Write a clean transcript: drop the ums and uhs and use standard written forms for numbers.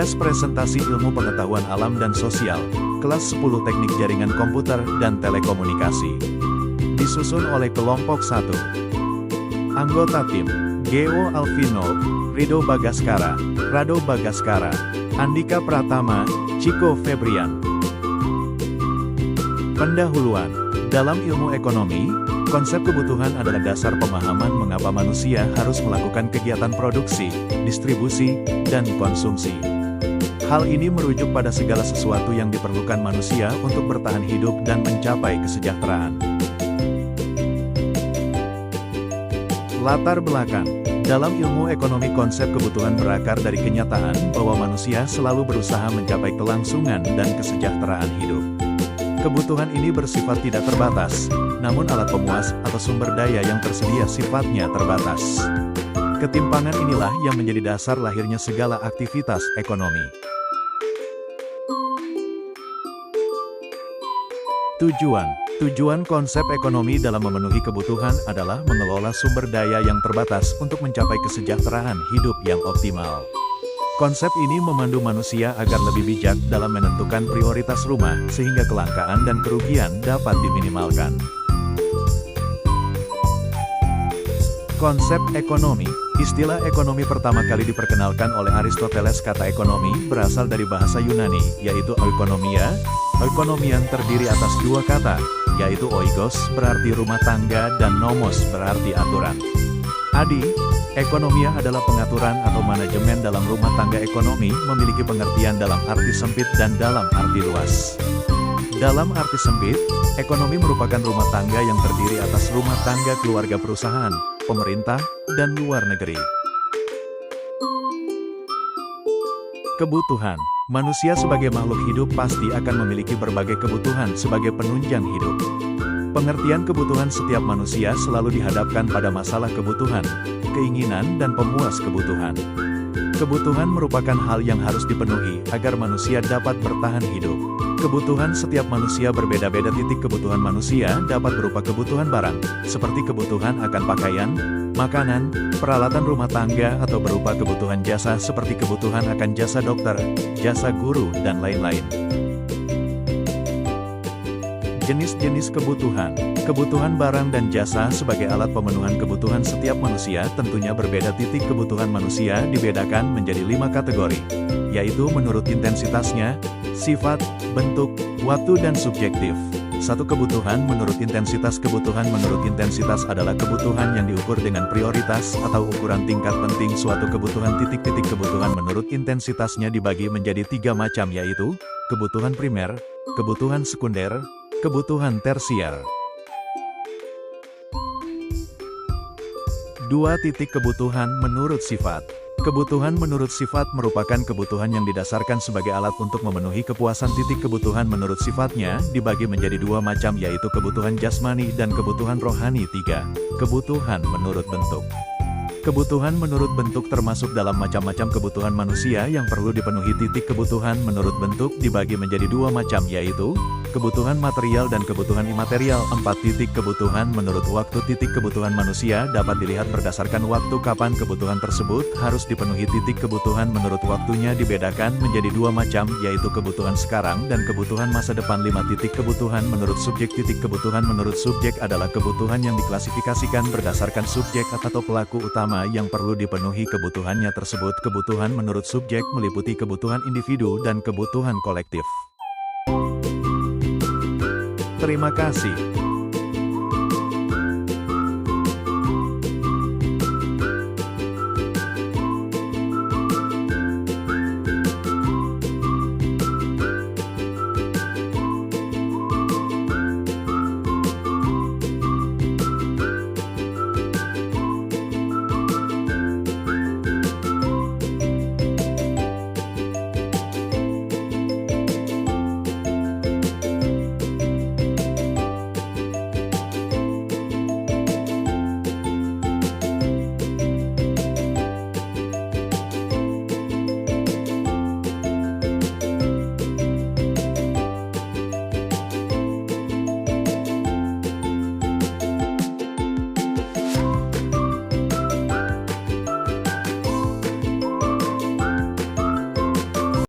Tes presentasi ilmu pengetahuan alam dan sosial, kelas 10 teknik jaringan komputer dan telekomunikasi. Disusun oleh kelompok 1. Anggota tim, Geo Alvino, Rido Bagaskara, Rado Bagaskara, Andika Pratama, Chico Febrian. Pendahuluan. Dalam ilmu ekonomi, konsep kebutuhan adalah dasar pemahaman mengapa manusia harus melakukan kegiatan produksi, distribusi, dan konsumsi. Hal ini merujuk pada segala sesuatu yang diperlukan manusia untuk bertahan hidup dan mencapai kesejahteraan. Latar belakang. Dalam ilmu ekonomi, konsep kebutuhan berakar dari kenyataan bahwa manusia selalu berusaha mencapai kelangsungan dan kesejahteraan hidup. Kebutuhan ini bersifat tidak terbatas, namun alat pemuas atau sumber daya yang tersedia sifatnya terbatas. Ketimpangan inilah yang menjadi dasar lahirnya segala aktivitas ekonomi. Tujuan konsep ekonomi dalam memenuhi kebutuhan adalah mengelola sumber daya yang terbatas untuk mencapai kesejahteraan hidup yang optimal. Konsep ini memandu manusia agar lebih bijak dalam menentukan prioritas rumah, sehingga kelangkaan dan kerugian dapat diminimalkan. Konsep ekonomi. Istilah ekonomi pertama kali diperkenalkan oleh Aristoteles. Kata ekonomi berasal dari bahasa Yunani, yaitu oikonomia. Oikonomian terdiri atas dua kata, yaitu oikos berarti rumah tangga dan nomos berarti aturan. Ekonomia adalah pengaturan atau manajemen dalam rumah tangga. Ekonomi memiliki pengertian dalam arti sempit dan dalam arti luas. Dalam arti sempit, ekonomi merupakan rumah tangga yang terdiri atas rumah tangga keluarga, perusahaan, pemerintah, dan luar negeri. Kebutuhan. Manusia sebagai makhluk hidup pasti akan memiliki berbagai kebutuhan sebagai penunjang hidup. Pengertian kebutuhan setiap manusia selalu dihadapkan pada masalah kebutuhan, keinginan, dan pemuas kebutuhan. Kebutuhan merupakan hal yang harus dipenuhi agar manusia dapat bertahan hidup. Kebutuhan setiap manusia berbeda-beda. Kebutuhan manusia dapat berupa kebutuhan barang, seperti kebutuhan akan pakaian, makanan, peralatan rumah tangga, atau berupa kebutuhan jasa seperti kebutuhan akan jasa dokter, jasa guru, dan lain-lain. Jenis-jenis kebutuhan. Kebutuhan barang dan jasa sebagai alat pemenuhan kebutuhan setiap manusia tentunya berbeda. Kebutuhan manusia dibedakan menjadi 5 kategori, yaitu menurut intensitasnya, sifat, bentuk, waktu, dan subjektif. 1. Kebutuhan menurut intensitas. Kebutuhan menurut intensitas adalah kebutuhan yang diukur dengan prioritas atau ukuran tingkat penting suatu kebutuhan. Kebutuhan menurut intensitasnya dibagi menjadi 3 macam, yaitu kebutuhan primer, kebutuhan sekunder, kebutuhan tersier. 2. Kebutuhan menurut sifat. Kebutuhan menurut sifat merupakan kebutuhan yang didasarkan sebagai alat untuk memenuhi kepuasan. Kebutuhan menurut sifatnya dibagi menjadi 2 macam, yaitu kebutuhan jasmani dan kebutuhan rohani. 3. Kebutuhan menurut bentuk. Kebutuhan menurut bentuk termasuk dalam macam-macam kebutuhan manusia yang perlu dipenuhi. Kebutuhan menurut bentuk dibagi menjadi 2 macam, yaitu kebutuhan material dan kebutuhan imaterial. 4. Kebutuhan menurut waktu. Kebutuhan manusia dapat dilihat berdasarkan waktu kapan kebutuhan tersebut harus dipenuhi. Kebutuhan menurut waktunya dibedakan menjadi 2 macam, yaitu kebutuhan sekarang dan kebutuhan masa depan. 5. Kebutuhan menurut subjek. Kebutuhan menurut subjek adalah kebutuhan yang diklasifikasikan berdasarkan subjek atau pelaku utama yang perlu dipenuhi kebutuhannya tersebut. Kebutuhan menurut subjek meliputi kebutuhan individu dan kebutuhan kolektif. Terima kasih.